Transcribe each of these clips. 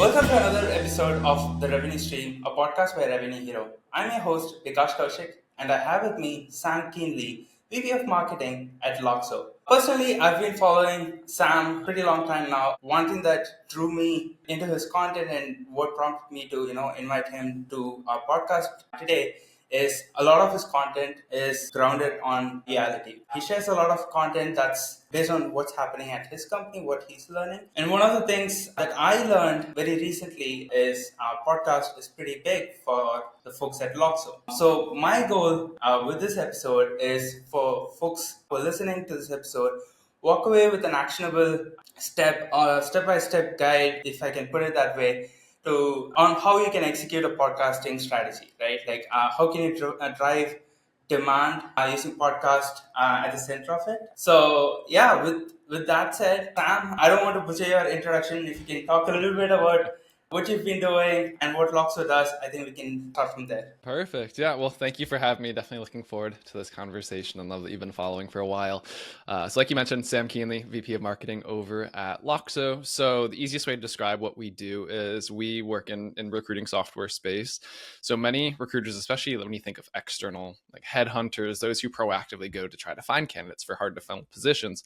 Welcome to another episode of The Revenue Stream, a podcast by Revenue Hero. I'm your host, Vikas Kaushik, and I have with me Sam Kuehnle, VP of Marketing at Loxo. Personally, I've been following Sam pretty long time now. One thing that drew me into his content and what prompted me to, invite him to our podcast today is a lot of his content is grounded on reality. He shares a lot of content that's based on what's happening at his company, what he's learning. And one of the things that I learned very recently is our podcast is pretty big for the folks at Loxo. So my goal with this episode is for folks who are listening to this episode, walk away with an actionable step-by-step guide, if I can put it that way, on how you can execute a podcasting strategy, right? Like how can you drive demand using podcast at the center of it. So yeah, with that said, Sam, I don't want to butcher your introduction. If you can talk a little bit about what you've been doing and what Loxo does, I think we can start from there. Perfect. Yeah. Well, thank you for having me. Definitely looking forward to this conversation and love that you've been following for a while. So like you mentioned, Sam Kuehnle, VP of Marketing over at Loxo. So the easiest way to describe what we do is we work in recruiting software space. So many recruiters, especially when you think of external, like headhunters, those who proactively go to try to find candidates for hard to fill positions,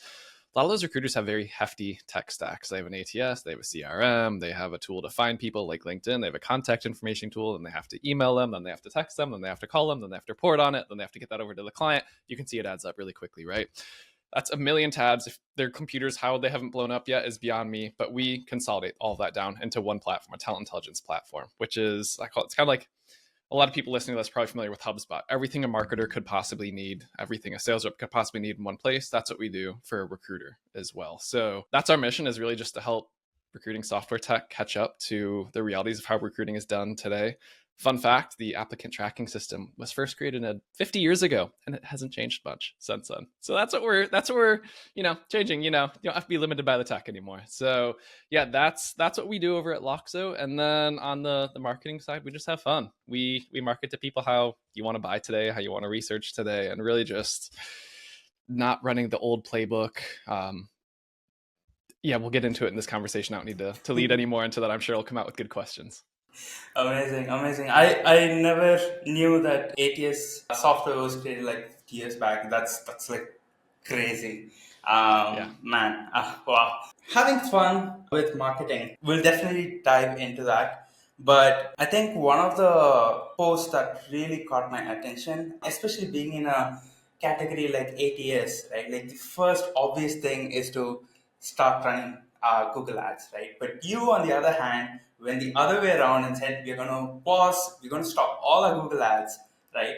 a lot of those recruiters have very hefty tech stacks. They have an ATS, they have a CRM, they have a tool to find people like LinkedIn, they have a contact information tool, and they have to email them, then they have to text them, then they have to call them, then they have to report on it, then they have to get that over to the client. You can see it adds up really quickly, right? That's a million tabs. If their computers, how they haven't blown up yet is beyond me, but we consolidate all of that down into one platform, a talent intelligence platform, which is, it's kind of like, a lot of people listening to this are probably familiar with HubSpot. Everything a marketer could possibly need, everything a sales rep could possibly need in one place. That's what we do for a recruiter as well. So that's our mission, is really just to help recruiting software tech catch up to the realities of how recruiting is done today. Fun fact, the applicant tracking system was first created 50 years ago, and it hasn't changed much since then. So that's what we're changing. You don't have to be limited by the tech anymore. So yeah, that's what we do over at Loxo. And then on the marketing side, we just have fun. We market to people how you want to buy today, how you want to research today, and really just not running the old playbook. Yeah, we'll get into it in this conversation. I don't need to lead any more into that. I'm sure it'll come out with good questions. Amazing. I never knew that ATS software was created like 50 years back. That's like crazy. Man, wow. Having fun with marketing. We'll definitely dive into that. But I think one of the posts that really caught my attention, especially being in a category like ATS, right? Like the first obvious thing is to start running Google Ads, right? But you, on the other hand, went the other way around and said, we're going to pause, we're going to stop all our Google Ads, right?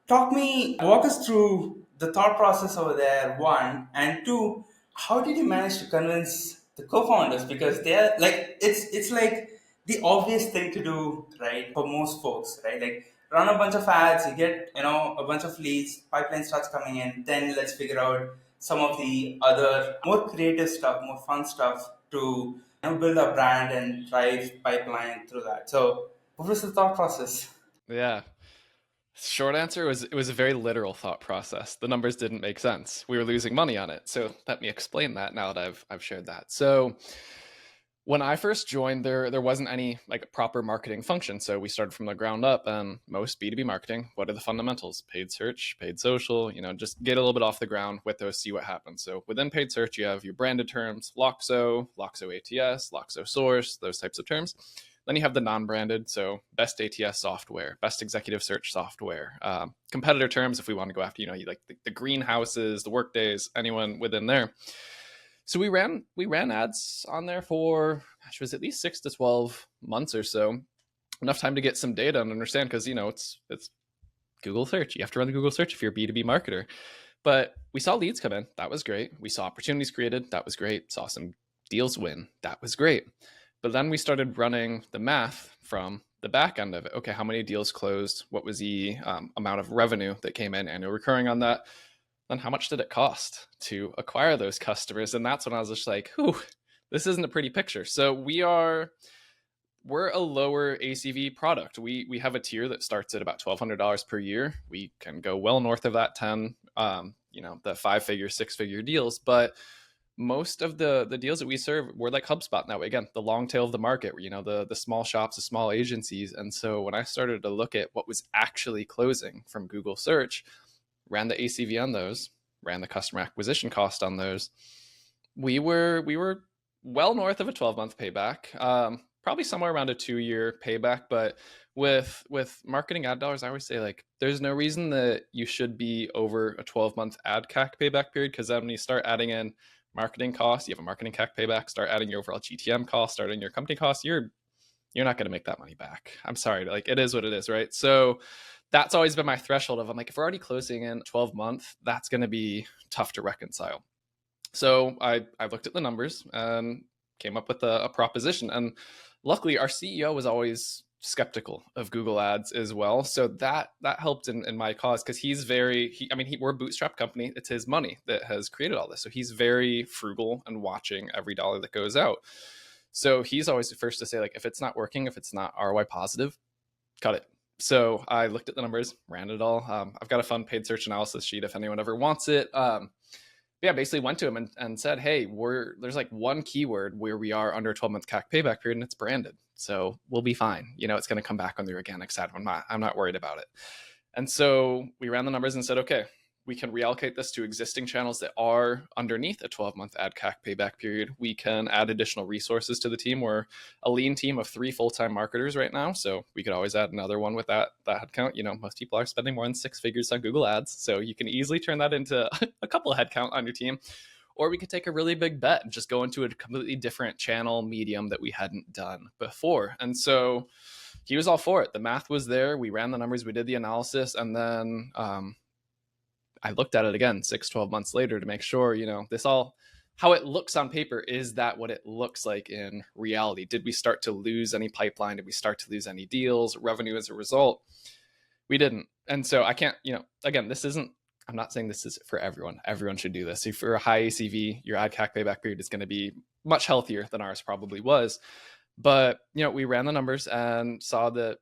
Walk us through the thought process over there, one, and two, how did you manage to convince the co-founders? Because they're like, it's like the obvious thing to do, right? For most folks, right? Like run a bunch of ads, you get, a bunch of leads, pipeline starts coming in, then let's figure out some of the other more creative stuff, more fun stuff to build a brand and drive pipeline through that. So what was the thought process? Yeah. Short answer was, it was a very literal thought process. The numbers didn't make sense. We were losing money on it. So let me explain that now that I've shared that. So when I first joined, there wasn't any like proper marketing function. So we started from the ground up, and most B2B marketing, what are the fundamentals? Paid search, paid social, just get a little bit off the ground with those, see what happens. So within paid search, you have your branded terms, Loxo ATS, Loxo Source, those types of terms. Then you have the non-branded, so best ATS software, best executive search software, competitor terms if we want to go after, like the greenhouses, the Workdays, anyone within there. So we ran ads on there for, it was at least 6 to 12 months or so, enough time to get some data and understand, because it's Google search. You have to run the Google search if you're a B2B marketer. But we saw leads come in. That was great. We saw opportunities created. That was great. Saw some deals win. That was great. But then we started running the math from the back end of it. Okay, how many deals closed? What was the amount of revenue that came in, annual recurring on that? Then how much did it cost to acquire those customers? And that's when I was just like, this isn't a pretty picture. So we're a lower ACV product. We have a tier that starts at about $1,200 per year. We can go well north of that 10, the 5-figure, 6-figure deals, but most of the deals that we serve were like HubSpot now. Again, the long tail of the market, the small shops, the small agencies. And so when I started to look at what was actually closing from Google search, ran the ACV on those, ran the customer acquisition cost on those, we were well north of a 12-month payback, probably somewhere around a 2-year payback. But with marketing ad dollars, I always say, like, there's no reason that you should be over a 12-month ad CAC payback period, because then when you start adding in marketing costs, you have a marketing CAC payback, start adding your overall GTM cost, start adding your company costs, you're not going to make that money back. I'm sorry, like, it is what it is, right? So that's always been my threshold of, I'm like, if we're already closing in 12 month, that's going to be tough to reconcile. So I looked at the numbers and came up with a proposition. And luckily, our CEO was always skeptical of Google Ads as well. So that helped in my cause, because we're a bootstrap company. It's his money that has created all this. So he's very frugal and watching every dollar that goes out. So he's always the first to say, like, if it's not working, if it's not ROI positive, cut it. So I looked at the numbers, ran it all. I've got a fun paid search analysis sheet if anyone ever wants it. Basically went to him and said, hey, there's like one keyword where we are under a 12-month CAC payback period, and it's branded. So we'll be fine. It's going to come back on the organic side. I'm not worried about it. And so we ran the numbers and said, okay, we can reallocate this to existing channels that are underneath a 12-month ad CAC payback period. We can add additional resources to the team. We're a lean team of 3 full-time marketers right now, so we could always add another one with that headcount. Most people are spending more than 6 figures on Google Ads, so you can easily turn that into a couple of headcount on your team. Or we could take a really big bet and just go into a completely different channel medium that we hadn't done before. And so he was all for it. The math was there. We ran the numbers. We did the analysis. And then I looked at it again 12 months later to make sure, this all, how it looks on paper, is that what it looks like in reality? Did we start to lose any pipeline? Did we start to lose any deals, revenue as a result? We didn't. And so I can't, again, I'm not saying this is for everyone. Everyone should do this. If you're a high ACV, your ad CAC payback period is going to be much healthier than ours probably was. But, we ran the numbers and saw that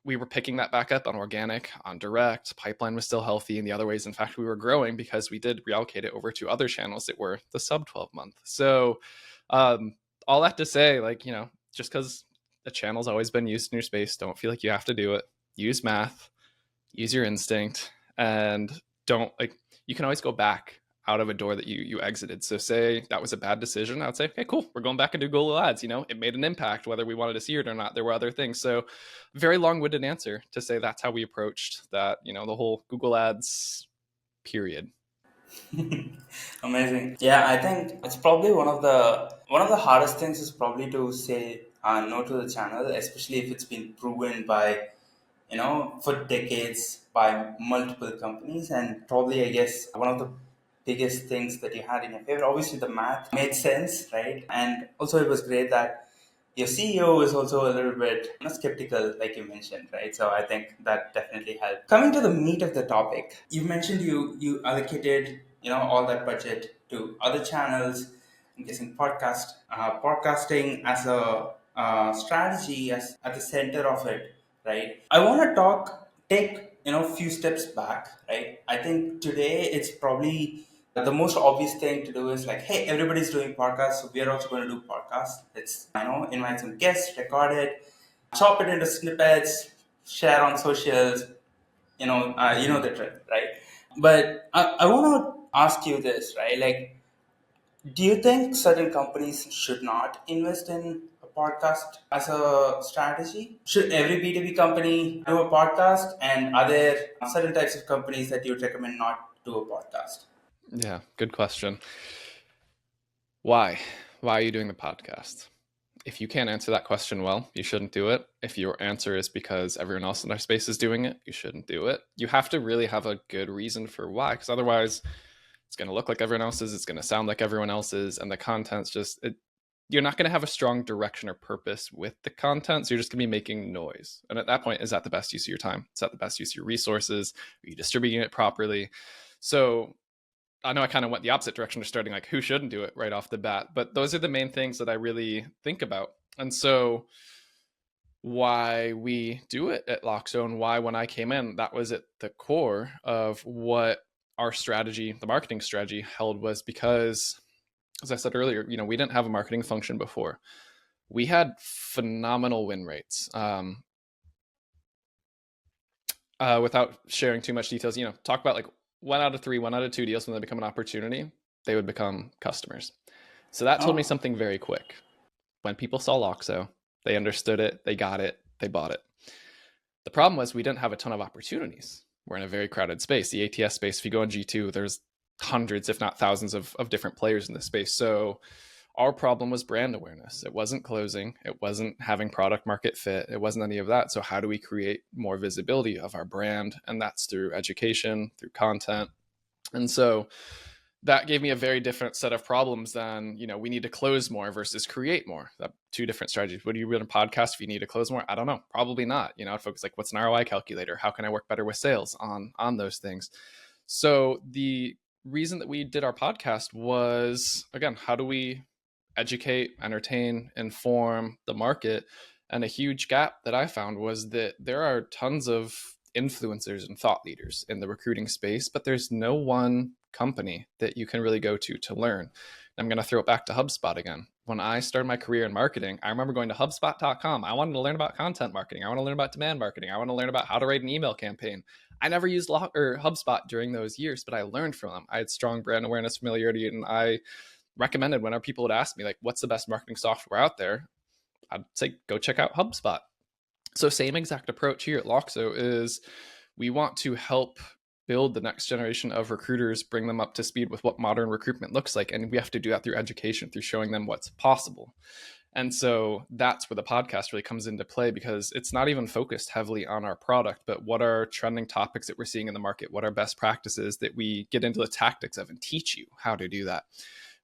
we were picking that back up on organic, on direct. Pipeline was still healthy in the other ways. In fact, we were growing because we did reallocate it over to other channels that were the sub 12 month. So all that to say, just because a channel's always been used in your space, don't feel like you have to do it. Use math, use your instinct, and you can always go back out of a door that you exited. So say that was a bad decision, I would say, okay, cool, we're going back into Google Ads. It made an impact, whether we wanted to see it or not. There were other things. So very long-winded answer to say that's how we approached that, the whole Google Ads period. Amazing. Yeah, I think it's probably one of the hardest things is probably to say no to the channel, especially if it's been proven by for decades by multiple companies. And probably, I guess, one of the biggest things that you had in your favor, obviously the math made sense, right? And also it was great that your CEO is also a little bit skeptical, like you mentioned, right? So I think that definitely helped. Coming to the meat of the topic, you mentioned you allocated all that budget to other channels. I'm guessing podcasting as a strategy as at the center of it, right? I want to take few steps back, right? I think today it's probably the most obvious thing to do is like, hey, everybody's doing podcasts, so we are also going to do podcasts. Let's invite some guests, record it, chop it into snippets, share on socials. The trend, right? But I want to ask you this, right? Like, do you think certain companies should not invest in a podcast as a strategy? Should every B2B company do a podcast? And are there certain types of companies that you would recommend not do a podcast? Yeah, good question. Why are you doing the podcast? If you can't answer that question well, you shouldn't do it. If your answer is because everyone else in our space is doing it, you shouldn't do it. You have to really have a good reason for why, because otherwise it's going to look like everyone else's, it's going to sound like everyone else's, and the content's you're not going to have a strong direction or purpose with the content, so you're just going to be making noise. And at that point, is that the best use of your time? Is that the best use of your resources? Are you distributing it properly? So I know I kind of went the opposite direction of starting like who shouldn't do it right off the bat, but those are the main things that I really think about. And so why we do it at Loxo, and why when I came in, that was at the core of what our strategy, the marketing strategy, held, was because as I said earlier, we didn't have a marketing function before. We had phenomenal win rates. Without sharing too much details, talk about like 1 out of 3, 1 out of 2 deals when they become an opportunity, they would become customers. So that told me Oh, something very quick. When people saw Loxo, they understood it, they got it, they bought it. The problem was we didn't have a ton of opportunities. We're in a very crowded space. The ATS space, if you go on G2, there's hundreds, if not thousands of different players in this space. So our problem was brand awareness. It wasn't closing. It wasn't having product market fit. It wasn't any of that. So how do we create more visibility of our brand? And that's through education, through content. And so that gave me a very different set of problems than, we need to close more versus create more. That two different strategies. Would you run a podcast if you need to close more? I don't know. Probably not. I'd focus like, what's an ROI calculator? How can I work better with sales on those things? So the reason that we did our podcast was, again, how do we educate, entertain, inform the market? And a huge gap that I found was that there are tons of influencers and thought leaders in the recruiting space, but there's no one company that you can really go to learn. I'm going to throw it back to HubSpot again. When I started my career in marketing, I remember going to HubSpot.com. I wanted to learn about content marketing. I want to learn about demand marketing. I want to learn about how to write an email campaign. I never used HubSpot during those years, but I learned from them. I had strong brand awareness, familiarity, and I recommended whenever people would ask me, like, what's the best marketing software out there? I'd say, go check out HubSpot. So same exact approach here at Loxo is we want to help build the next generation of recruiters, bring them up to speed with what modern recruitment looks like. And we have to do that through education, through showing them what's possible. And so that's where the podcast really comes into play, because it's not even focused heavily on our product, but what are trending topics that we're seeing in the market? What are best practices that we get into the tactics of and teach you how to do that?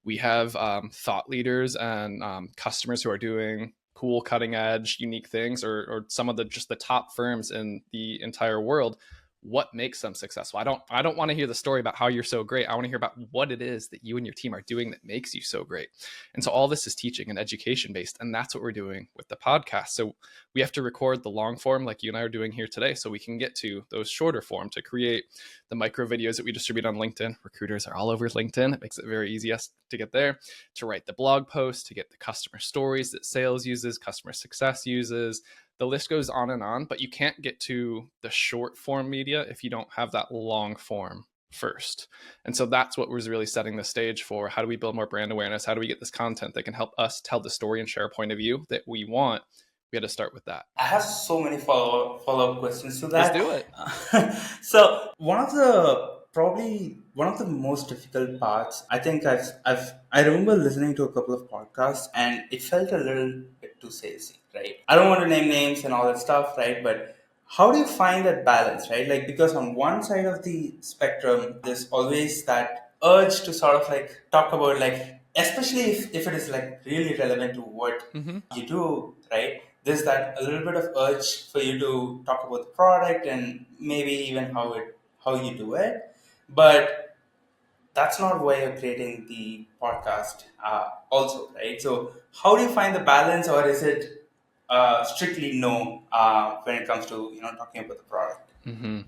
We have thought leaders and customers who are doing cool, cutting edge, unique things, or some of the top firms in the entire world. What makes them successful? I don't want to hear the story about how you're so great. I want to hear about what it is that you and your team are doing that makes you so great. And so all this is teaching and education based, and that's what we're doing with the podcast. So we have to record the long form like you and I are doing here today, so we can get to those shorter form to create the micro videos that we distribute on LinkedIn. Recruiters are all over LinkedIn. It makes it very easy to get there, to write the blog posts, to get the customer stories that sales uses, customer success uses. The list goes on, but you can't get to the short form media if you don't have that long form first. And so that's what was really setting the stage for how do we build more brand awareness? How do we get this content that can help us tell the story and share a point of view that we want? We had to start with that. I have so many follow up questions to Let's that. do it. So one of the most difficult parts, I think I remember listening to a couple of podcasts and it felt a little bit too salesy, right? I don't want to name names and all that stuff, right? But how do you find that balance, right? Like, because on one side of the spectrum, there's always that urge to sort of like talk about, like, especially if it is like really relevant to what you do, right? There's that a little bit of urge for you to talk about the product and maybe even how you do it, but that's not why you're creating the podcast, also, right? So how do you find the balance, or is it strictly no when it comes to talking about the product? Mm-hmm.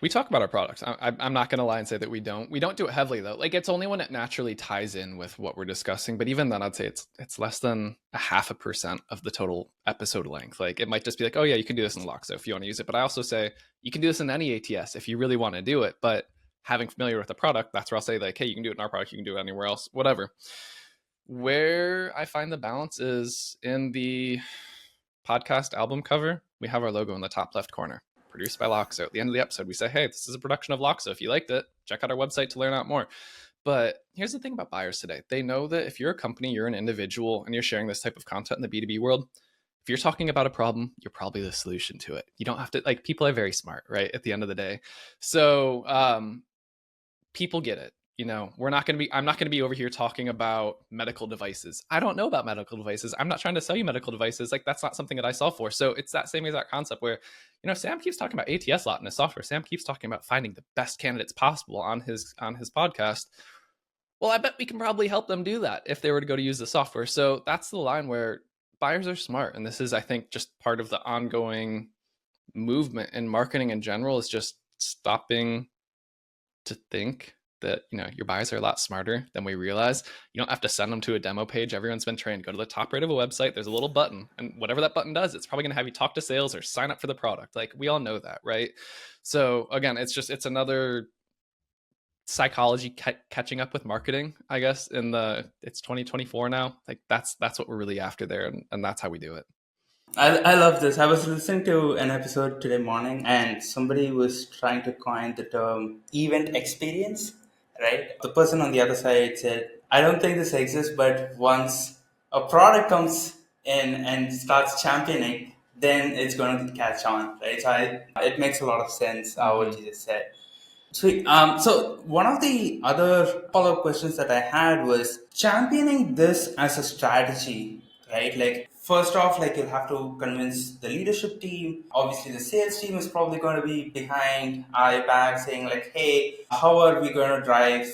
We talk about our products. I'm not going to lie and say that we don't. We don't do it heavily though. Like, it's only when it naturally ties in with what we're discussing. But even then, I'd say it's less than 0.5% of the total episode length. Like, it might just be like, oh yeah, you can do this in Loxo if you want to use it. But I also say you can do this in any ATS if you really want to do it. But having familiar with the product, that's where I'll say like, hey, you can do it in our product, you can do it anywhere else, whatever. Where I find the balance is in the podcast album cover. We have our logo in the top left corner, produced by Loxo. At the end of the episode, we say, hey, this is a production of Loxo. If you liked it, check out our website to learn out more. But here's the thing about buyers today. They know that if you're a company, you're an individual, and you're sharing this type of content in the B2B world, if you're talking about a problem, you're probably the solution to it. You don't have to, like, people are very smart, right? At the end of the day. So people get it. I'm not going to be over here talking about medical devices. I don't know about medical devices. I'm not trying to sell you medical devices. Like, that's not something that I sell for. So it's that same exact concept where, Sam keeps talking about ATS a lot in his software. Sam keeps talking about finding the best candidates possible on his podcast. Well, I bet we can probably help them do that if they were to go to use the software. So that's the line where buyers are smart. And this is, I think, just part of the ongoing movement in marketing in general, is just stopping to think that, your buyers are a lot smarter than we realize. You don't have to send them to a demo page. Everyone's been trained. Go to the top right of a website. There's a little button, and whatever that button does, it's probably going to have you talk to sales or sign up for the product. Like, we all know that, right? So again, it's another psychology catching up with marketing, I guess. It's 2024 now. Like, that's what we're really after there, and that's how we do it. I love this. I was listening to an episode today morning, and somebody was trying to coin the term event experience, right? The person on the other side said, I don't think this exists, but once a product comes in and starts championing, then it's going to catch on, right? So it makes a lot of sense what you just said. Sweet. So one of the other follow-up questions that I had was championing this as a strategy, right? Like, first off, like, you'll have to convince the leadership team. Obviously, the sales team is probably going to be behind your back, saying like, "Hey, how are we going to drive,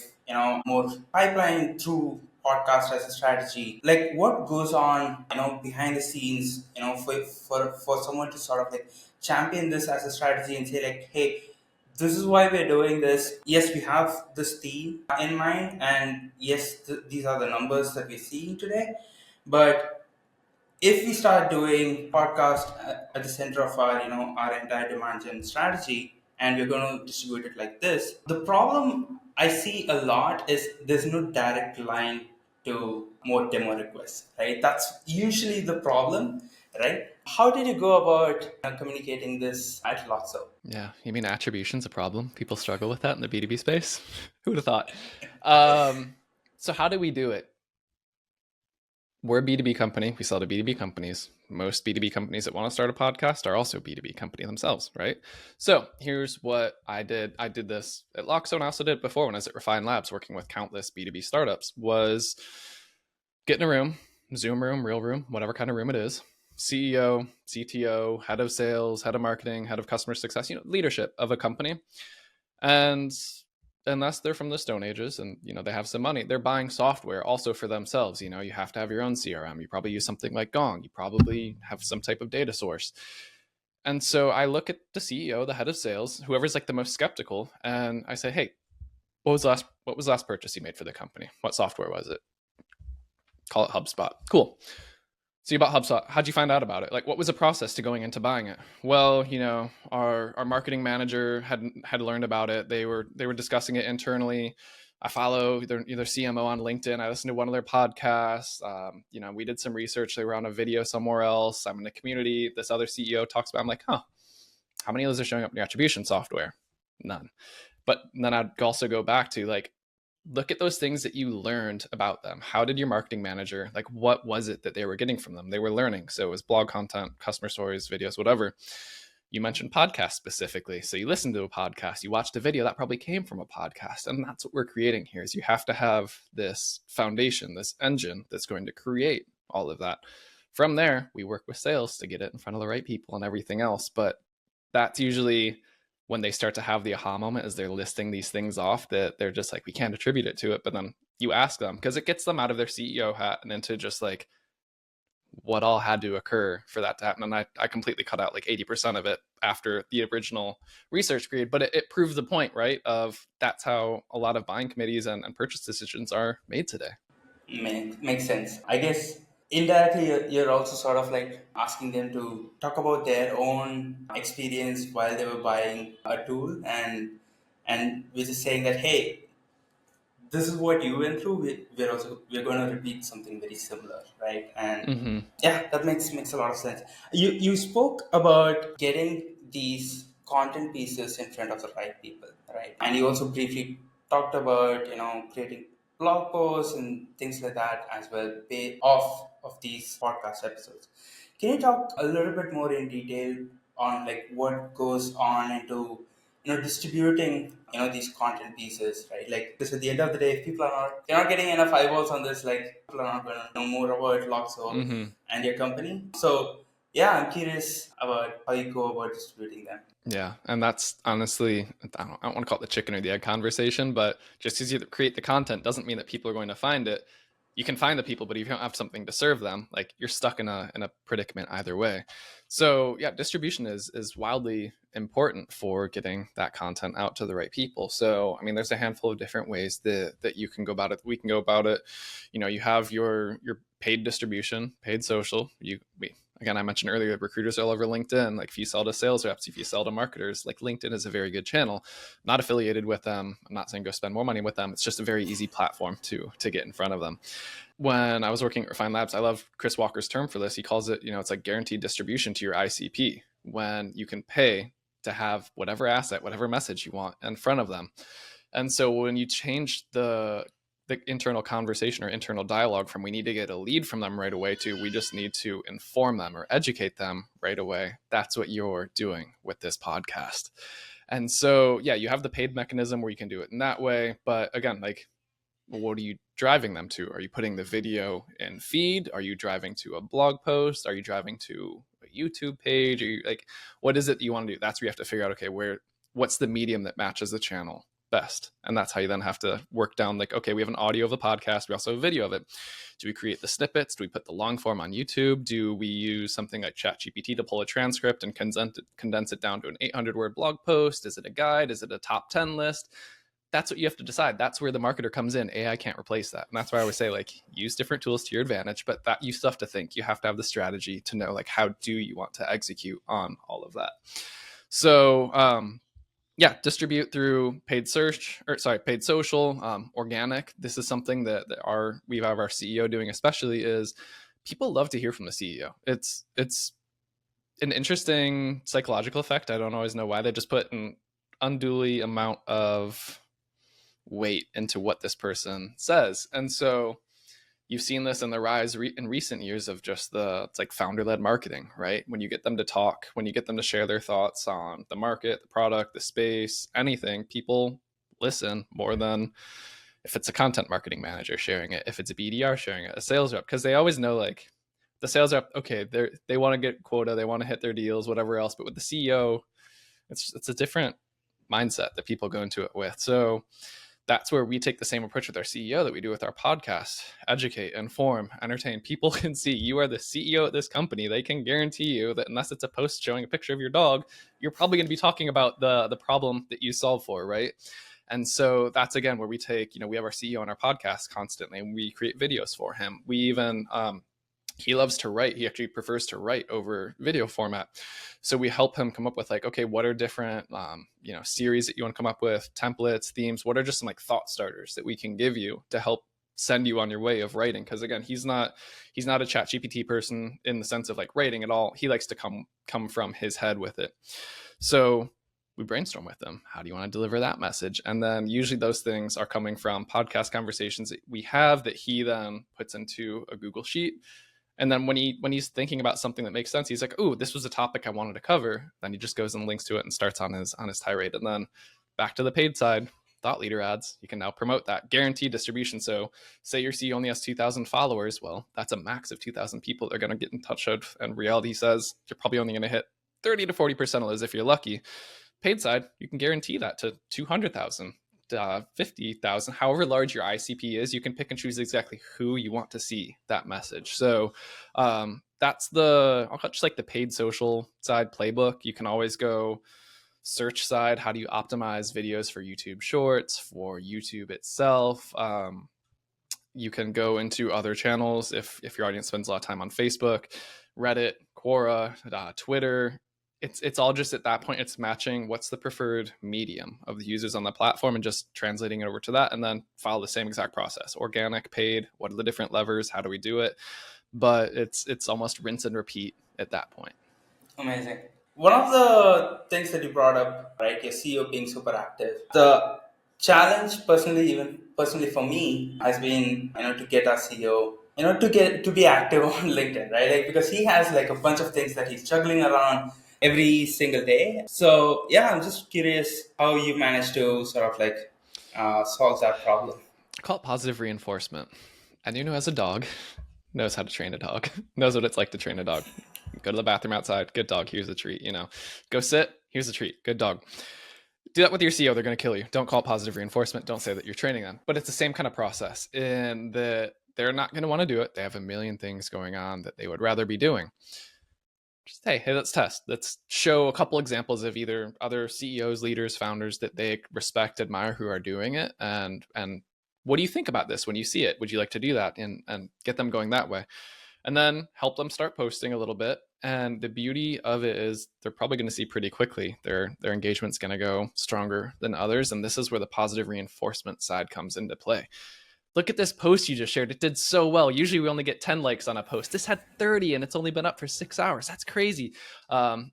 more pipeline through podcast as a strategy?" Like, what goes on, behind the scenes, for someone to sort of like champion this as a strategy and say like, "Hey, this is why we're doing this. Yes, we have this theme in mind, and yes, these are the numbers that we're seeing today. But if we start doing podcast at the center of our entire demand gen strategy, and we're going to distribute it like this, the problem I see a lot is there's no direct line to more demo requests, right? That's usually the problem, right? How did you go about communicating this at Loxo? Yeah, you mean attribution's a problem? People struggle with that in the B2B space. Who would have thought? So how do we do it? We're a B2B company. We sell to B2B companies. Most B2B companies that want to start a podcast are also B2B company themselves, right? So here's what I did. I did this at Loxo, and I also did it before when I was at Refine Labs working with countless B2B startups, was get in a room, Zoom room, real room, whatever kind of room it is, CEO, CTO, head of sales, head of marketing, head of customer success, leadership of a company. And unless they're from the Stone Ages and, they have some money, they're buying software also for themselves. You have to have your own CRM. You probably use something like Gong. You probably have some type of data source. And so I look at the CEO, the head of sales, whoever's like the most skeptical, and I say, hey, what was the last purchase you made for the company? What software was it? Call it HubSpot. Cool. So you bought HubSpot. How'd you find out about it? Like, what was the process to going into buying it? Well, our marketing manager had learned about it. They were discussing it internally. I follow their CMO on LinkedIn. I listened to one of their podcasts. We did some research. They were on a video somewhere else. I'm in a community. This other CEO talks about. I'm like, how many of those are showing up in your attribution software? None. But then I'd also go back to like, look at those things that you learned about them. How did your marketing manager, like, what was it that they were getting from them? They were learning. So it was blog content, customer stories, videos, whatever. You mentioned podcasts specifically. So you listened to a podcast, you watched a video that probably came from a podcast. And that's what we're creating here is you have to have this foundation, this engine that's going to create all of that. From there, we work with sales to get it in front of the right people and everything else. But that's usually when they start to have the aha moment as they're listing these things off that they're just like, we can't attribute it to it. But then you ask them, because it gets them out of their CEO hat and into just like what all had to occur for that to happen. And I completely cut out like 80% of it after the original research period, but it proves the point, right? Of that's how a lot of buying committees and purchase decisions are made today. Makes sense. I guess indirectly you're also sort of like asking them to talk about their own experience while they were buying a tool, and we're just saying that, hey, this is what you went through. We're going to repeat something very similar, right? And yeah, that makes a lot of sense. You spoke about getting these content pieces in front of the right people, right? And you also briefly talked about creating blog posts and things like that as well, pay off of these podcast episodes. Can you talk a little bit more in detail on like what goes on into distributing these content pieces, right? Like, because at the end of the day, if people are not they're not getting enough eyeballs on this, like, people are not going to know more about Loxo and your company. So yeah, I'm curious about how you go about distributing them. Yeah, and that's honestly, I don't want to call it the chicken or the egg conversation, but just because you create the content doesn't mean that people are going to find it. You can find the people, but if you don't have something to serve them, like, you're stuck in a predicament either way. So yeah, distribution is wildly important for getting that content out to the right people. So, I mean, there's a handful of different ways that you can go about it. We can go about it. You have your paid distribution, paid social. Again, I mentioned earlier, recruiters are all over LinkedIn. Like if you sell to sales reps, if you sell to marketers, like LinkedIn is a very good channel. I'm not affiliated with them. I'm not saying go spend more money with them. It's just a very easy platform to get in front of them. When I was working at Refine Labs, I love Chris Walker's term for this. He calls it, it's like guaranteed distribution to your ICP, when you can pay to have whatever asset, whatever message you want in front of them. And so when you change the internal conversation or internal dialogue from we need to get a lead from them right away to we just need to inform them or educate them right away, that's what you're doing with this podcast. And so, yeah, you have the paid mechanism where you can do it in that way. But again, like, what are you driving them to? Are you putting the video in feed? Are you driving to a blog post? Are you driving to a YouTube page? Are you like, what is it that you want to do? That's where you have to figure out, okay, what's the medium that matches the channel best? And that's how you then have to work down, like, okay, we have an audio of a podcast, we also have a video of it. Do we create the snippets? Do we put the long form on YouTube? Do we use something like ChatGPT to pull a transcript and condense it down to an 800-word blog post? Is it a guide? Is it a top 10 list? That's what you have to decide. That's where the marketer comes in. AI can't replace that. And that's why I always say, like, use different tools to your advantage, but that you still have to think. You have to have the strategy to know, like, how do you want to execute on all of that? So, distribute through paid social, organic. This is something that we have our CEO doing, especially, is people love to hear from the CEO. It's an interesting psychological effect. I don't always know why. They just put an unduly amount of weight into what this person says. And so you've seen this in the rise in recent years of just it's like founder-led marketing, right? When you get them to talk, when you get them to share their thoughts on the market, the product, the space, anything, people listen more than if it's a content marketing manager sharing it, if it's a BDR sharing it, a sales rep, because they always know, like, the sales rep, okay, they want to get quota, they want to hit their deals, whatever else. But with the CEO, it's a different mindset that people go into it with. So that's where we take the same approach with our CEO that we do with our podcast: educate, inform, entertain. People can see you are the CEO at this company. They can guarantee you that unless it's a post showing a picture of your dog, you're probably going to be talking about the problem that you solve for, right? And so that's, again, where we take, we have our CEO on our podcast constantly, and we create videos for him. We even, he loves to write. He actually prefers to write over video format. So we help him come up with, like, okay, what are different, series that you want to come up with, templates, themes? What are just some, like, thought starters that we can give you to help send you on your way of writing? Because, again, he's not a ChatGPT person in the sense of, like, writing at all. He likes to come from his head with it. So we brainstorm with them. How do you want to deliver that message? And then usually those things are coming from podcast conversations that we have that he then puts into a Google Sheet. And then when he's thinking about something that makes sense, he's like, "Oh, this was a topic I wanted to cover." Then he just goes and links to it and starts on his tirade. And then back to the paid side, thought leader ads. You can now promote that guaranteed distribution. So say your CEO only has 2,000 followers. Well, that's a max of 2,000 people they're going to get in touch with. And reality says you're probably only going to hit 30 to 40% of those if you're lucky. Paid side, you can guarantee that to 200,000. 50,000, however large your ICP is. You can pick and choose exactly who you want to see that message. So that's just like the paid social side playbook. You can always go search side. How do you optimize videos for YouTube Shorts, for YouTube itself? You can go into other channels if your audience spends a lot of time on Facebook, Reddit, Quora, Twitter. It's all just, at that point, it's matching what's the preferred medium of the users on the platform and just translating it over to that, and then follow the same exact process: organic, paid, what are the different levers, how do we do it? But it's almost rinse and repeat at that point. Amazing. One of the things that you brought up, right, your CEO being super active. The challenge, personally for me, has been, to get our CEO, to be active on LinkedIn, right? Like, because he has, like, a bunch of things that he's juggling around every single day. So yeah, I'm just curious how you managed to sort of, like, solve that problem. I call it positive reinforcement. Anyone who has a dog knows how to train a dog, knows what it's like to train a dog. Go to the bathroom outside, good dog, here's a treat. Go sit, here's a treat, good dog. Do that with your CEO, they're going to kill you. Don't call it positive reinforcement. Don't say that you're training them. But it's the same kind of process in that they're not going to want to do it. They have a million things going on that they would rather be doing. just hey, let's test. Let's show a couple examples of either other CEOs, leaders, founders that they respect, admire, who are doing it, and what do you think about this when you see it? Would you like to do that? And get them going that way, and then help them start posting a little bit. And the beauty of it is they're probably going to see pretty quickly their engagement's going to go stronger than others, and this is where the positive reinforcement side comes into play. Look at this post you just shared. It did so well. Usually we only get 10 likes on a post. This had 30 and it's only been up for 6 hours. That's crazy.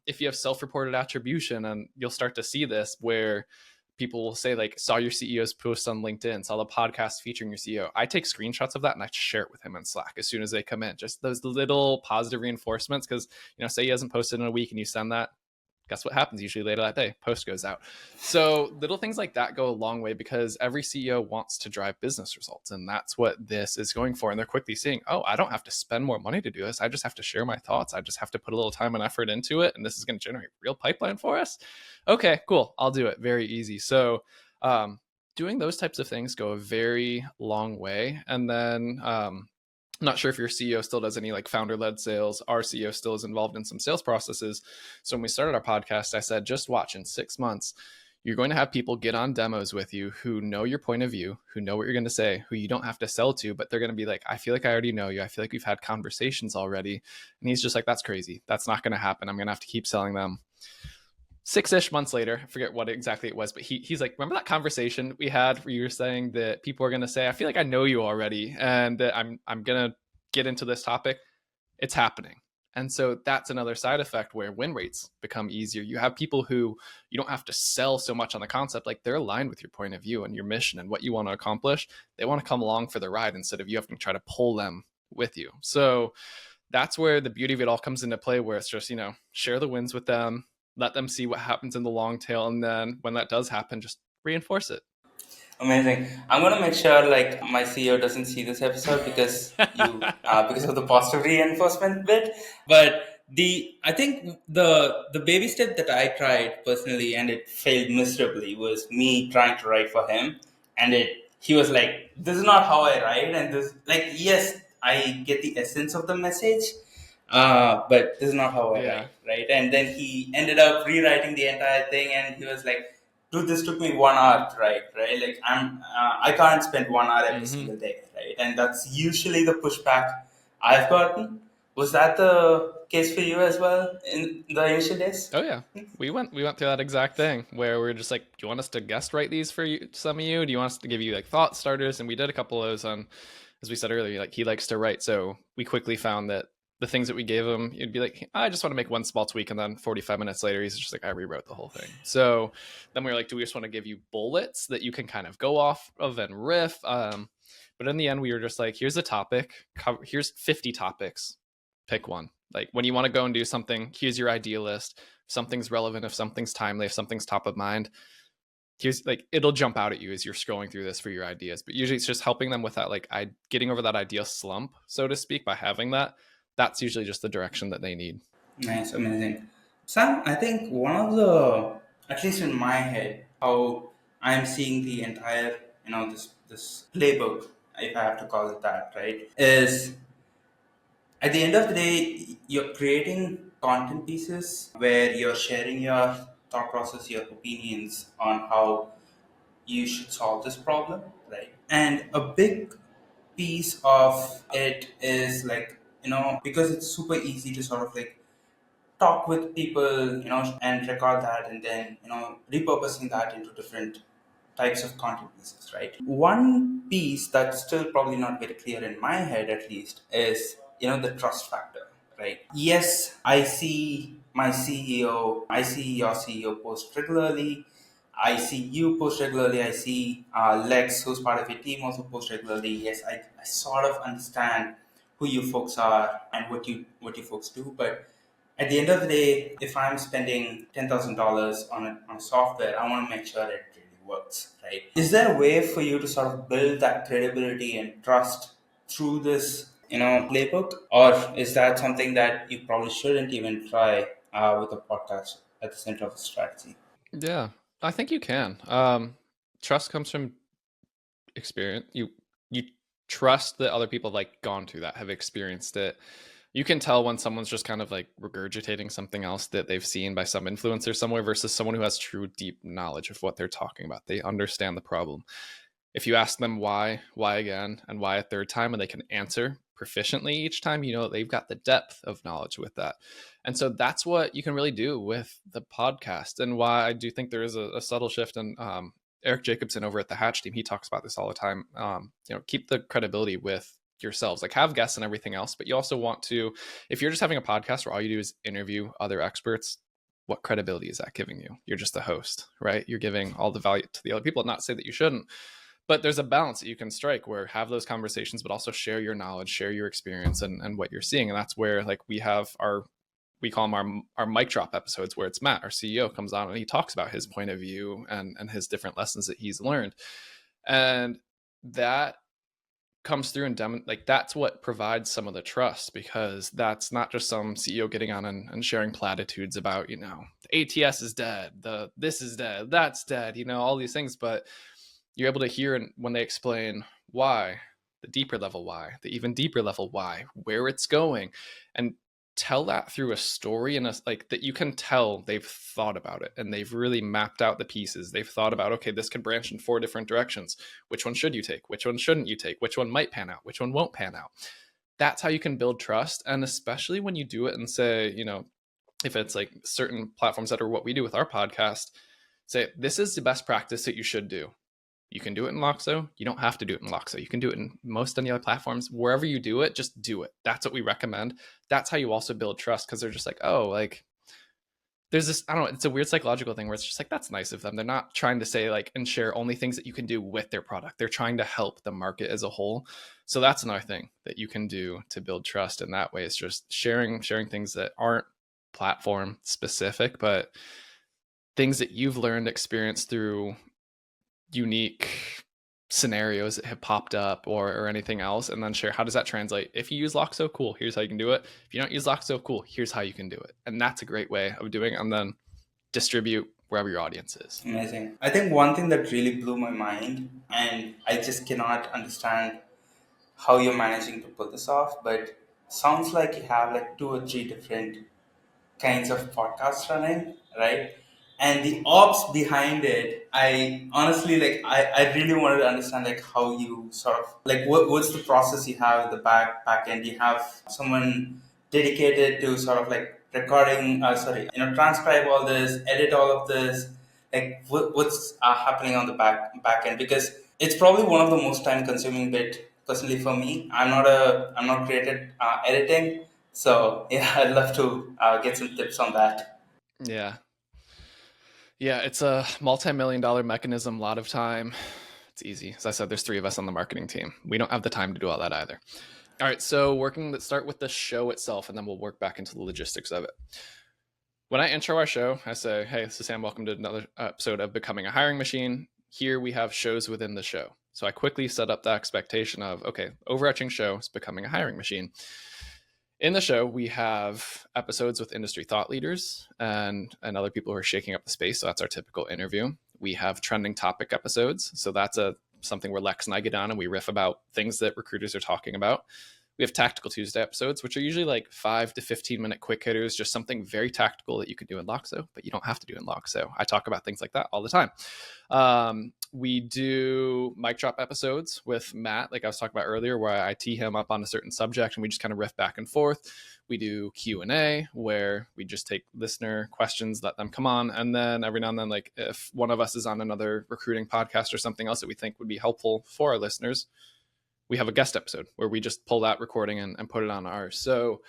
If you have self-reported attribution, and you'll start to see this where people will say like, saw your CEO's post on LinkedIn, saw the podcast featuring your CEO. I take screenshots of that and I share it with him in Slack as soon as they come in. Just those little positive reinforcements. Because, say he hasn't posted in a week and you send that, guess what happens usually later that day? Post goes out. So little things like that go a long way, because every CEO wants to drive business results. And that's what this is going for. And they're quickly seeing, oh, I don't have to spend more money to do this. I just have to share my thoughts. I just have to put a little time and effort into it. And this is going to generate real pipeline for us. Okay, cool. I'll do it. Very easy. So doing those types of things go a very long way. And then not sure if your CEO still does any like founder-led sales. Our CEO still is involved in some sales processes. So when we started our podcast, I said, just watch, in 6 months, you're going to have people get on demos with you who know your point of view, who know what you're going to say, who you don't have to sell to, but they're going to be like, I feel like I already know you. I feel like we've had conversations already. And he's just like, that's crazy. That's not going to happen. I'm going to have to keep selling them. 6-ish months later, I forget what exactly it was, but he's like, remember that conversation we had where you were saying that people are going to say, I feel like I know you already, and that I'm going to get into this topic. It's happening. And so that's another side effect where win rates become easier. You have people who you don't have to sell so much on the concept. Like, they're aligned with your point of view and your mission and what you want to accomplish. They want to come along for the ride instead of you having to try to pull them with you. So that's where the beauty of it all comes into play, where it's just, share the wins with them, let them see what happens in the long tail. And then when that does happen, just reinforce it. Amazing. I'm gonna make sure like my CEO doesn't see this episode because because of the positive reinforcement bit. But I think the baby step that I tried personally and it failed miserably was me trying to write for him, and he was like, this is not how I write, and this, like, yes, I get the essence of the message, but this is not how I write, right? And then he ended up rewriting the entire thing, and he was like, dude, this took me 1 hour to write, right? Like, I can't spend 1 hour every single day, right? And that's usually the pushback I've gotten. Was that the case for you as well in the initial days? Oh yeah, we went through that exact thing where we are just like, do you want us to guest write these for you, some of you? Do you want us to give you like thought starters? And we did a couple of those on, as we said earlier, like, he likes to write. So we quickly found that the things that we gave him, you'd be like, I just want to make one small tweak. And then 45 minutes later, he's just like, I rewrote the whole thing. So then we were like, do we just want to give you bullets that you can kind of go off of and riff? But in the end, we were just like, here's a topic. Here's 50 topics. Pick one. Like, when you want to go and do something, here's your idea list. If something's relevant, if something's timely, if something's top of mind, here's, like, it'll jump out at you as you're scrolling through this for your ideas. But usually it's just helping them with that, like, getting over that idea slump, so to speak, by having that. That's usually just the direction that they need. Nice, amazing. Sam, I think one of the, at least in my head, how I'm seeing the entire, this playbook, if I have to call it that, right, is at the end of the day, you're creating content pieces where you're sharing your thought process, your opinions on how you should solve this problem, right? And a big piece of it is like, because it's super easy to sort of like talk with people, and record that, and then, repurposing that into different types of content pieces, right? One piece that's still probably not very clear in my head, at least, is, the trust factor, right? Yes, I see my CEO, I see your CEO post regularly. I see you post regularly. I see Lex, who's part of your team, also post regularly. Yes, I sort of understand who you folks are and what you folks do. But at the end of the day, if I'm spending $10,000 on software, I want to make sure it really works, right? Is there a way for you to sort of build that credibility and trust through this, playbook, or is that something that you probably shouldn't even try with a podcast at the center of the strategy? Yeah, I think you can. Trust comes from experience. You trust that other people have like gone through that, have experienced it. You can tell when someone's just kind of like regurgitating something else that they've seen by some influencer somewhere versus someone who has true deep knowledge of what they're talking about. They understand the problem. If you ask them why again, and why a third time, and they can answer proficiently each time, they've got the depth of knowledge with that. And so that's what you can really do with the podcast, and why I do think there is a subtle shift. And Eric Jacobson over at the Hatch team, he talks about this all the time. Keep the credibility with yourselves, like have guests and everything else, but you also want to, if you're just having a podcast where all you do is interview other experts, what credibility is that giving you? You're just a host, right? You're giving all the value to the other people. Not say that you shouldn't, but there's a balance that you can strike where have those conversations, but also share your knowledge, share your experience and what you're seeing. And that's where like we have we call them our mic drop episodes, where it's Matt, our CEO, comes on and he talks about his point of view and his different lessons that he's learned. And that comes through and like that's what provides some of the trust, because that's not just some CEO getting on and sharing platitudes about, the ATS is dead, this is dead, that's dead, all these things, but you're able to hear when they explain why, the deeper level why, the even deeper level why, where it's going, and tell that through a story and like that you can tell they've thought about it and they've really mapped out the pieces. They've thought about, okay, this could branch in 4 different directions. Which one should you take? Which one shouldn't you take? Which one might pan out? Which one won't pan out? That's how you can build trust. And especially when you do it and say, if it's like certain platforms that are what we do with our podcast, say, this is the best practice that you should do. You can do it in Loxo. You don't have to do it in Loxo. You can do it in most any other platforms. Wherever you do it, just do it. That's what we recommend. That's how you also build trust, because they're just like, oh, like there's this, I don't know, it's a weird psychological thing where it's just like, that's nice of them. They're not trying to say like and share only things that you can do with their product. They're trying to help the market as a whole. So that's another thing that you can do to build trust in that way. It's just sharing things that aren't platform specific, but things that you've learned, experienced through unique scenarios that have popped up or anything else, and then share how does that translate. If you use Loxo, cool, here's how you can do it. If you don't use Loxo, cool, here's how you can do it. And that's a great way of doing it, and then distribute wherever your audience is. Amazing. I think one thing that really blew my mind, and I just cannot understand how you're managing to pull this off, but sounds like you have like 2 or 3 different kinds of podcasts running, right? And the ops behind it, I honestly I really wanted to understand like how you sort of like what's the process you have at the back end. You have someone dedicated to sort of like recording, transcribe all this, edit all of this. Like what's happening on the back end, because it's probably one of the most time consuming bit personally for me. I'm not great at editing, so yeah, I'd love to get some tips on that. Yeah, it's a multi-million-dollar mechanism, a lot of time. It's easy. As I said, there's 3 of us on the marketing team. We don't have the time to do all that either. All right, so let's start with the show itself, and then we'll work back into the logistics of it. When I intro our show, I say, hey, this is Sam. Welcome to another episode of Becoming a Hiring Machine. Here we have shows within the show. So I quickly set up the expectation of, okay, overarching show is Becoming a Hiring Machine. In the show, we have episodes with industry thought leaders and other people who are shaking up the space. So that's our typical interview. We have trending topic episodes. So that's something where Lex and I get on and we riff about things that recruiters are talking about. We have Tactical Tuesday episodes, which are usually like 5 to 15 minute quick hitters, just something very tactical that you could do in Loxo, but you don't have to do in Loxo. I talk about things like that all the time. We do mic drop episodes with Matt, like I was talking about earlier, where I tee him up on a certain subject and we just kind of riff back and forth. We do Q&A, where we just take listener questions, let them come on. And then every now and then, like if one of us is on another recruiting podcast or something else that we think would be helpful for our listeners, we have a guest episode where we just pull that recording and put it on ours. So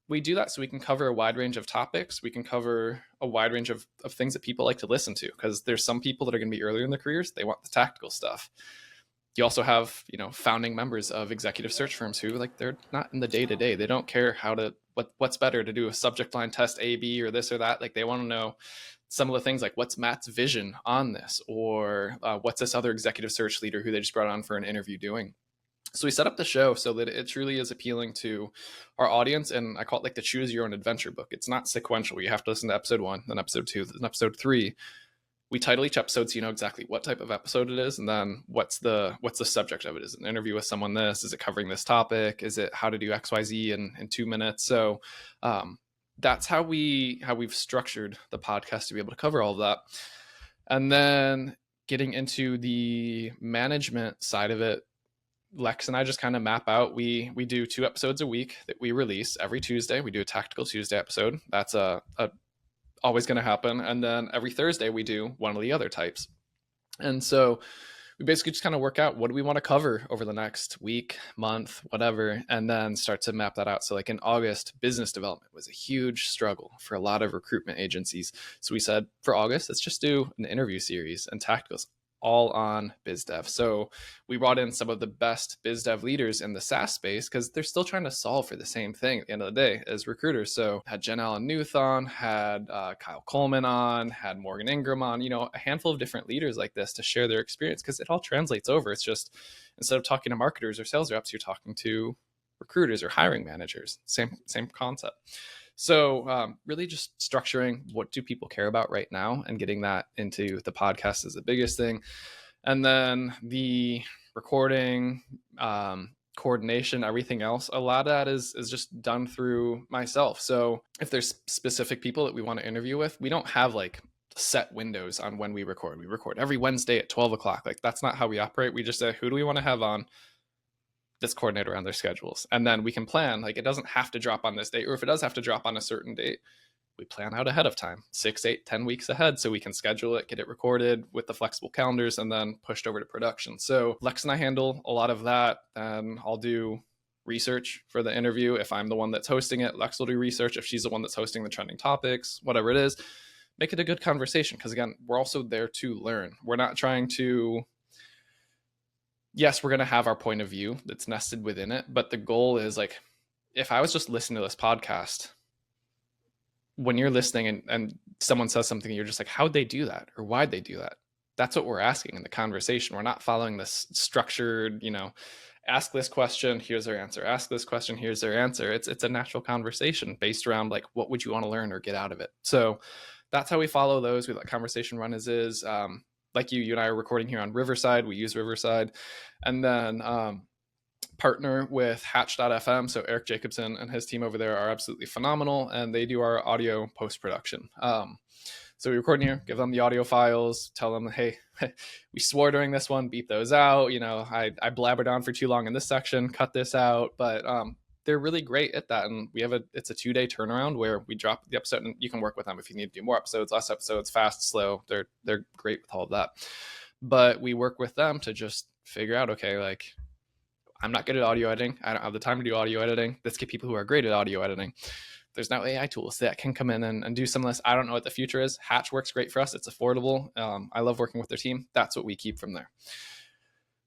we do that so we can cover a wide range of topics. We can cover a wide range of things that people like to listen to, because there's some people that are going to be earlier in their careers. They want the tactical stuff. You also have, founding members of executive search firms who they're not in the day-to-day. They don't care what's better to do a subject line test A, B, or this or that. Like they want to know some of the things like what's Matt's vision on this, or what's this other executive search leader who they just brought on for an interview doing. So we set up the show so that it truly is appealing to our audience. And I call it like the choose your own adventure book. It's not sequential. You have to listen to episode 1, then episode 2, then episode 3. we title each episode so you know exactly what type of episode it is, and then what's the subject of it. Is it an interview with someone? Is it covering this topic? Is it how to do XYZ in 2 minutes? So that's how we've structured the podcast to be able to cover all of that. And then getting into the management side of it, Lex and I just kind of map out. We do 2 episodes a week that we release every Tuesday. We do a Tactical Tuesday episode. That's always going to happen. And then every Thursday we do one of the other types. And so we basically just kind of work out what do we want to cover over the next week, month, whatever, and then start to map that out. So like in August, business development was a huge struggle for a lot of recruitment agencies. So we said for August, let's just do an interview series, and Tacticals all on biz dev. So we brought in some of the best biz dev leaders in the SaaS space because they're still trying to solve for the same thing at the end of the day as recruiters. So had Jen Allen Newth on, had Kyle Coleman on, had Morgan Ingram on, a handful of different leaders like this to share their experience, because it all translates over. It's just, instead of talking to marketers or sales reps, you're talking to recruiters or hiring managers. Same concept. So really just structuring what do people care about right now and getting that into the podcast is the biggest thing. And then the recording, coordination, everything else, a lot of that is just done through myself. So if there's specific people that we want to interview with, we don't have like set windows on when we record. We record every Wednesday at 12 o'clock. Like that's not how we operate. We just say, who do we want to have on? Let's coordinate around their schedules. And then we can plan, like it doesn't have to drop on this date, or if it does have to drop on a certain date, we plan out ahead of time, 6, 8, 10 weeks ahead, so we can schedule it, get it recorded with the flexible calendars, and then pushed over to production. So Lex and I handle a lot of that. And I'll do research for the interview. If I'm the one that's hosting it, Lex will do research. If she's the one that's hosting the trending topics, whatever it is, make it a good conversation. Because again, we're also there to learn. We're not trying to, yes, we're going to have our point of view that's nested within it. But the goal is like, if I was just listening to this podcast, when you're listening and someone says something, you're just like, how'd they do that? Or why'd they do that? That's what we're asking in the conversation. We're not following this structured, ask this question, here's their answer. Ask this question, here's their answer. It's a natural conversation based around like, what would you want to learn or get out of it? So that's how we follow those. We let conversation run as is. Like you and I are recording here on Riverside. We use Riverside. And then partner with Hatch.fm. So Eric Jacobson and his team over there are absolutely phenomenal, and they do our audio post-production. So we record here, give them the audio files, tell them, hey, we swore during this one, beat those out. I blabbered on for too long in this section, cut this out. But they're really great at that. And it's a 2-day turnaround where we drop the episode, and you can work with them if you need to do more episodes, less episodes, fast, slow. They're great with all of that. But we work with them to just figure out, okay, like, I'm not good at audio editing. I don't have the time to do audio editing. Let's get people who are great at audio editing. There's now AI tools that can come in and do some of this. I don't know what the future is. Hatch works great for us. It's affordable. I love working with their team. That's what we keep from there.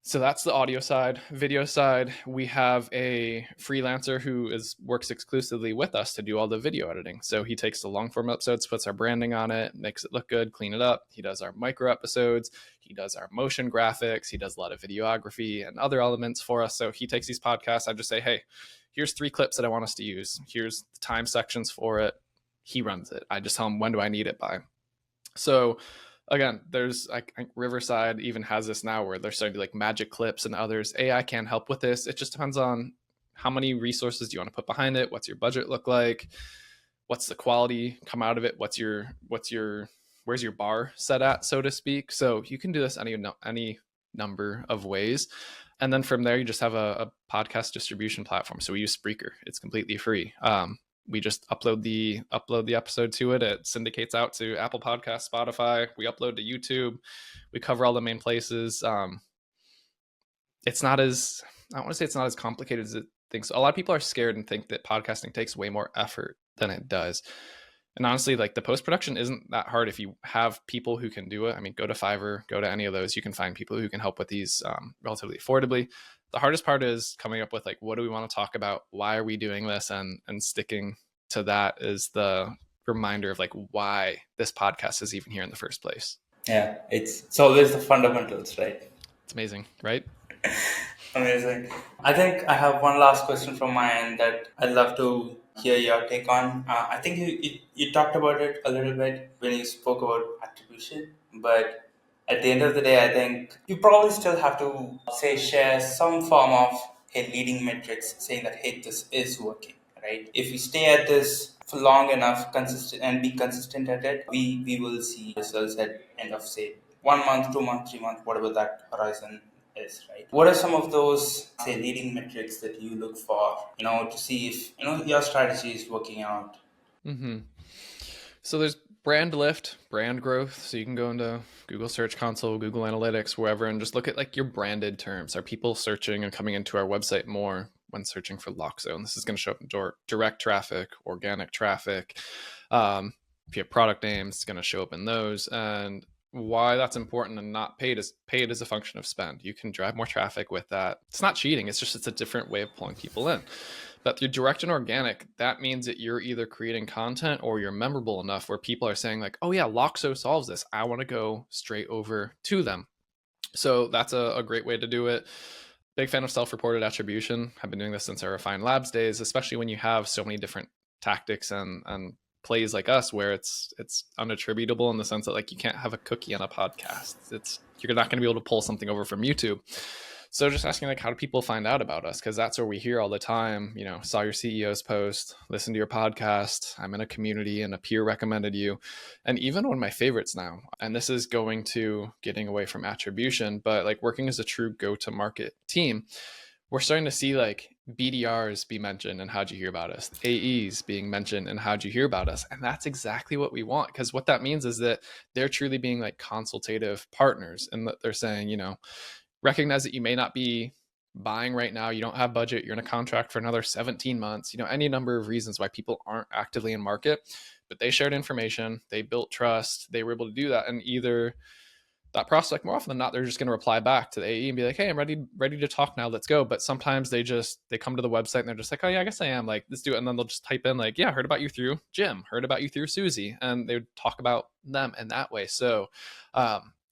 So that's the audio side. Video side, we have a freelancer who works exclusively with us to do all the video editing. So he takes the long form episodes, puts our branding on it, makes it look good, clean it up. He does our micro episodes. He does our motion graphics. He does a lot of videography and other elements for us. So he takes these podcasts. I just say, hey, here's 3 clips that I want us to use. Here's the time sections for it. He runs it. I just tell him, when do I need it by? So again, there's like Riverside even has this now where they're starting to do like magic clips and others. AI can help with this. It just depends on how many resources do you want to put behind it? What's your budget look like? What's the quality come out of it? Where's your bar set at, so to speak? So you can do this any number of ways. And then from there, you just have a podcast distribution platform. So we use Spreaker. It's completely free. We just upload the episode to it. It syndicates out to Apple Podcasts, Spotify. We upload to YouTube. We cover all the main places. It's not as, I don't want to say it's not as complicated as it thinks. A lot of people are scared and think that podcasting takes way more effort than it does. And honestly, like the post-production isn't that hard if you have people who can do it. I mean, go to Fiverr, go to any of those. You can find people who can help with these relatively affordably. The hardest part is coming up with like, what do we want to talk about? Why are we doing this? And sticking to that is the reminder of like why this podcast is even here in the first place. Yeah, it's always the fundamentals, right? It's amazing, right? Amazing. I think I have one last question from my end that I'd love to hear your take on. I think you talked about it a little bit when you spoke about attribution. But at the end of the day, I think you probably still have to say share some form of leading metrics saying that hey, this is working, right? If we stay at this for long enough, consistent and be consistent at it, we will see results at end of say 1 month, 2 months, 3 months, whatever that horizon is, right? What are some of those say leading metrics that you look for, to see if your strategy is working out? Mm-hmm. So there's brand lift, brand growth. So you can go into Google Search Console, Google Analytics, wherever, and just look at like your branded terms. Are people searching and coming into our website more when searching for Loxo? And this is going to show up in direct traffic, organic traffic. If you have product names, it's going to show up in those. And why that's important and not paid is a function of spend. You can drive more traffic with that. It's not cheating. It's a different way of pulling people in. But through direct and organic, that means that you're either creating content or you're memorable enough where people are saying like, oh yeah, Loxo solves this. I want to go straight over to them. So that's a great way to do it. Big fan of self-reported attribution. I've been doing this since our Refined Labs days, especially when you have so many different tactics and plays like us where it's unattributable in the sense that like you can't have a cookie on a podcast. You're not going to be able to pull something over from YouTube. So just asking like, how do people find out about us? Because that's where we hear all the time, saw your CEO's post, listen to your podcast, I'm in a community and a peer recommended you. And even one of my favorites now, and this is going to getting away from attribution, but like working as a true go-to-market team, we're starting to see like BDRs be mentioned and how'd you hear about us? AEs being mentioned and how'd you hear about us? And that's exactly what we want, because what that means is that they're truly being like consultative partners and that they're saying, recognize that you may not be buying right now. You don't have budget. You're in a contract for another 17 months, any number of reasons why people aren't actively in market, but they shared information, they built trust, they were able to do that. And either that prospect, more often than not, they're just going to reply back to the AE and be like, hey, I'm ready to talk now. Let's go. But sometimes they come to the website and they're just like, oh yeah, I guess I am, like, let's do it. And then they'll just type in like, yeah, heard about you through Jim, heard about you through Susie. And they would talk about them in that way. So,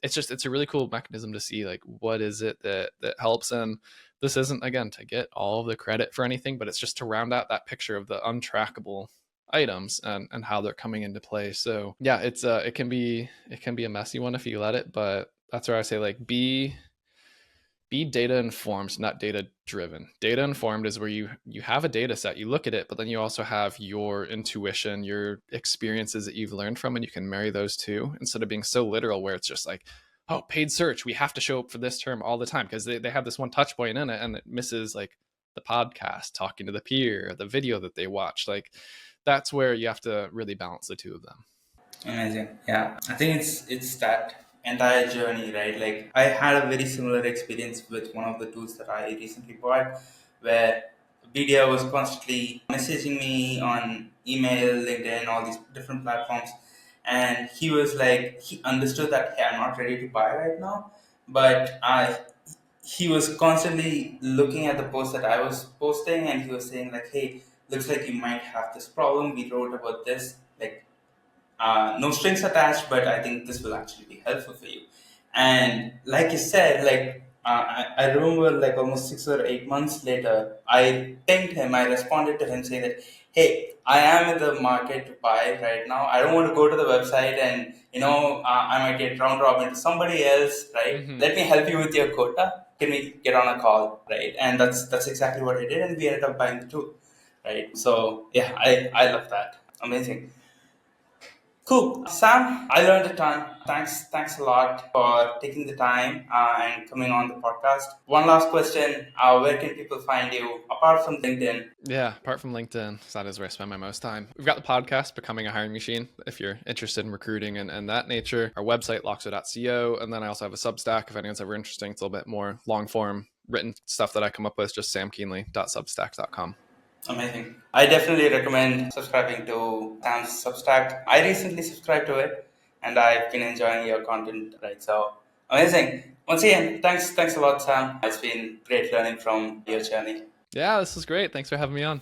it's a really cool mechanism to see like what is it that helps. And this isn't, again, to get all of the credit for anything, but it's just to round out that picture of the untrackable items and how they're coming into play. So yeah, it can be a messy one if you let it, but that's where I say like be data informed, not data driven. Data informed is where you have a data set, you look at it, but then you also have your intuition, your experiences that you've learned from, and you can marry those two instead of being so literal where it's just like, oh, paid search, we have to show up for this term all the time because they have this one touch point in it and it misses like the podcast, talking to the peer, the video that they watch. Like that's where you have to really balance the two of them. Amazing. Yeah. I think it's that entire journey, right? Like I had a very similar experience with one of the tools that I recently bought where BDR was constantly messaging me on email, LinkedIn, all these different platforms. And he was like, he understood that, hey, I'm not ready to buy right now. But he was constantly looking at the post that I was posting and he was saying like, hey, looks like you might have this problem. We wrote about this. Like, no strings attached, but I think this will actually be helpful for you. And like you said, like I remember like almost 6 or 8 months later, I pinged him, I responded to him saying that, hey, I am in the market to buy right now. I don't want to go to the website and, I might get round robin to somebody else, right? Mm-hmm. Let me help you with your quota. Can we get on a call, right? And that's exactly what I did. And we ended up buying the tool, right? So yeah, I love that. Amazing. Cool. Sam, I learned a ton. Thanks a lot for taking the time and coming on the podcast. One last question. Where can people find you apart from LinkedIn? Yeah, apart from LinkedIn, that is where I spend my most time. We've got the podcast, Becoming a Hiring Machine, if you're interested in recruiting and that nature. Our website, loxo.co. And then I also have a Substack if anyone's ever interested. It's a little bit more long form written stuff that I come up with, just samkuehnle.substack.com. Amazing. I definitely recommend subscribing to Sam's Substack. I recently subscribed to it and I've been enjoying your content, right? So amazing. Once again, thanks a lot, Sam. It's been great learning from your journey. Yeah, this was great. Thanks for having me on.